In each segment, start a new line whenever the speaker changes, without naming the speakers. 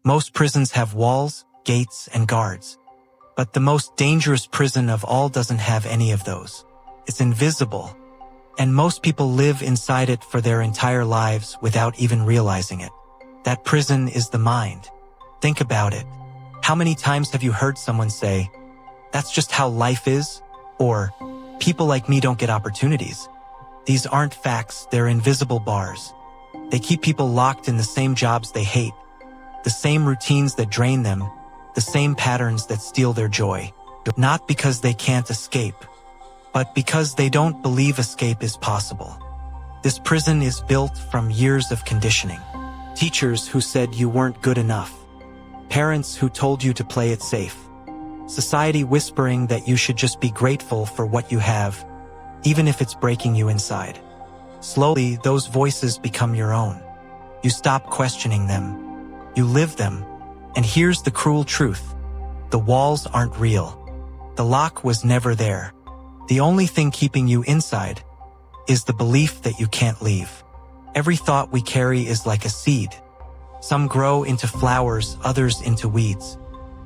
Most prisons have walls, gates, and guards. But the most dangerous prison of all doesn't have any of those. It's invisible, and most people live inside it for their entire lives without even realizing it. That prison is the mind. Think about it. How many times have you heard someone say, "That's just how life is," or "People like me don't get opportunities"? These aren't facts, they're invisible bars. They keep people locked in the same jobs they hate, the same routines that drain them, the same patterns that steal their joy. Not because they can't escape, but because they don't believe escape is possible. This prison is built from years of conditioning. Teachers who said you weren't good enough. Parents who told you to play it safe. Society whispering that you should just be grateful for what you have, even if it's breaking you inside. Slowly, those voices become your own. You stop questioning them. You live them. And here's the cruel truth. The walls aren't real. The lock was never there. The only thing keeping you inside is the belief that you can't leave. Every thought we carry is like a seed. Some grow into flowers, others into weeds.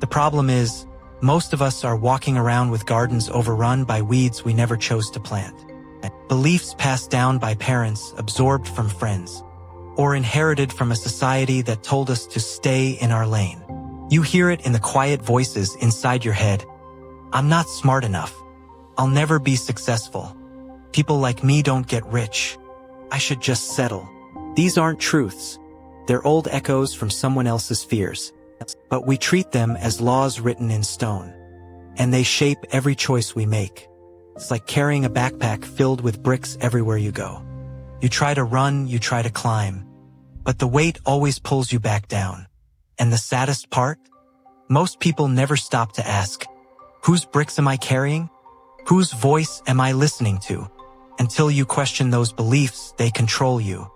The problem is, most of us are walking around with gardens overrun by weeds we never chose to plant. Beliefs passed down by parents, absorbed from friends, or inherited from a society that told us to stay in our lane. You hear it in the quiet voices inside your head. I'm not smart enough. I'll never be successful. People like me don't get rich. I should just settle. These aren't truths. They're old echoes from someone else's fears. But we treat them as laws written in stone. And they shape every choice we make. It's like carrying a backpack filled with bricks everywhere you go. You try to run, you try to climb, but the weight always pulls you back down. And the saddest part? Most people never stop to ask, whose bricks am I carrying? Whose voice am I listening to? Until you question those beliefs, they control you.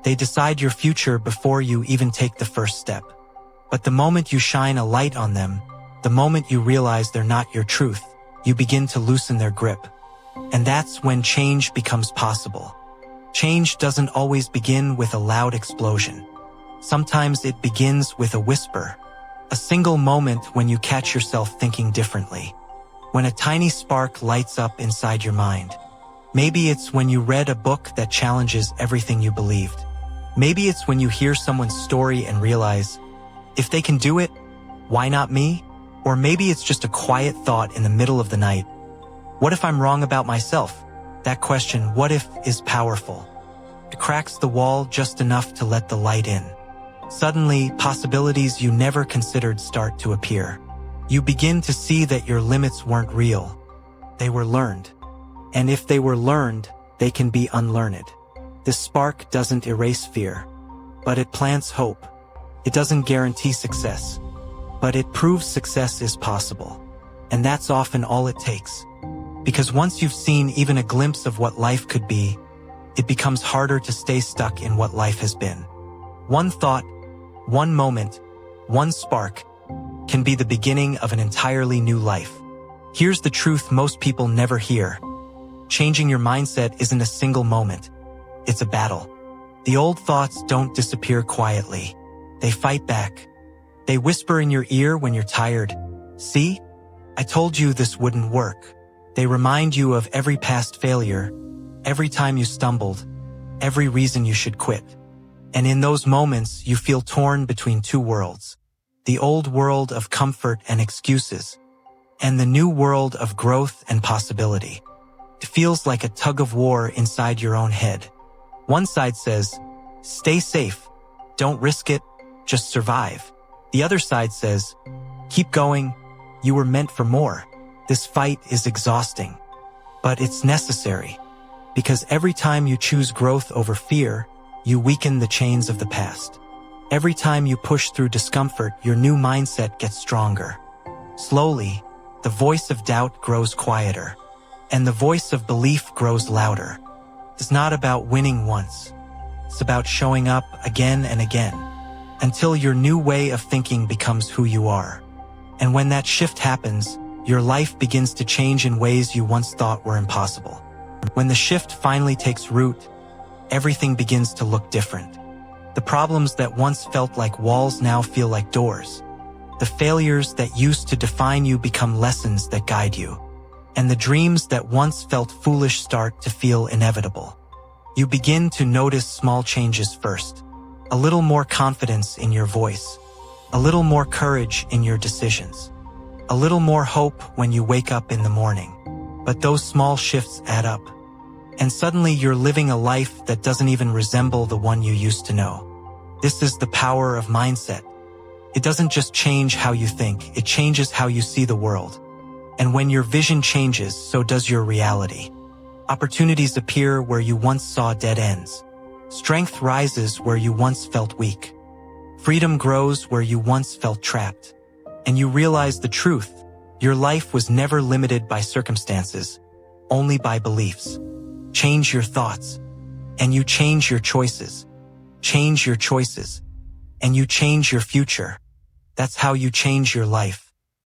They decide your future before you even take the first step. But the moment you shine a light on them, the moment you realize they're not your truth, you begin to loosen their grip. And that's when change becomes possible. Change doesn't always begin with a loud explosion. Sometimes it begins with a whisper. A single moment when you catch yourself thinking differently. When a tiny spark lights up inside your mind. Maybe it's when you read a book that challenges everything you believed. Maybe it's when you hear someone's story and realize, if they can do it, why not me? Or maybe it's just a quiet thought in the middle of the night. What if I'm wrong about myself? That question, what if, is powerful. It cracks the wall just enough to let the light in. Suddenly, possibilities you never considered start to appear. You begin to see that your limits weren't real. They were learned. And if they were learned, they can be unlearned. This spark doesn't erase fear, but it plants hope. It doesn't guarantee success, but it proves success is possible. And that's often all it takes. Because once you've seen even a glimpse of what life could be, it becomes harder to stay stuck in what life has been. One thought, one moment, one spark can be the beginning of an entirely new life. Here's the truth most people never hear. Changing your mindset isn't a single moment. It's a battle. The old thoughts don't disappear quietly. They fight back. They whisper in your ear when you're tired. See? I told you this wouldn't work. They remind you of every past failure, every time you stumbled, every reason you should quit. And in those moments, you feel torn between two worlds. The old world of comfort and excuses, and the new world of growth and possibility. It feels like a tug of war inside your own head. One side says, stay safe, don't risk it, just survive. The other side says, keep going, you were meant for more. This fight is exhausting, but it's necessary. Because every time you choose growth over fear, you weaken the chains of the past. Every time you push through discomfort, your new mindset gets stronger. Slowly, the voice of doubt grows quieter, and the voice of belief grows louder. It's not about winning once. It's about showing up again and again, until your new way of thinking becomes who you are. And when that shift happens, your life begins to change in ways you once thought were impossible. When the shift finally takes root, everything begins to look different. The The problems that once felt like walls now feel like doors. The failures that used to define you become lessons that guide you. And the dreams that once felt foolish start to feel inevitable. You begin to notice small changes first. A little more confidence in your voice. A little more courage in your decisions. A little more hope when you wake up in the morning. But those small shifts add up. And suddenly you're living a life that doesn't even resemble the one you used to know. This is the power of mindset. It doesn't just change how you think, it changes how you see the world. And when your vision changes, so does your reality. Opportunities appear where you once saw dead ends. Strength rises where you once felt weak. Freedom grows where you once felt trapped. And you realize the truth. Your life was never limited by circumstances, only by beliefs. Change your thoughts, and you change your choices. Change your choices, and you change your future. That's how you change your life.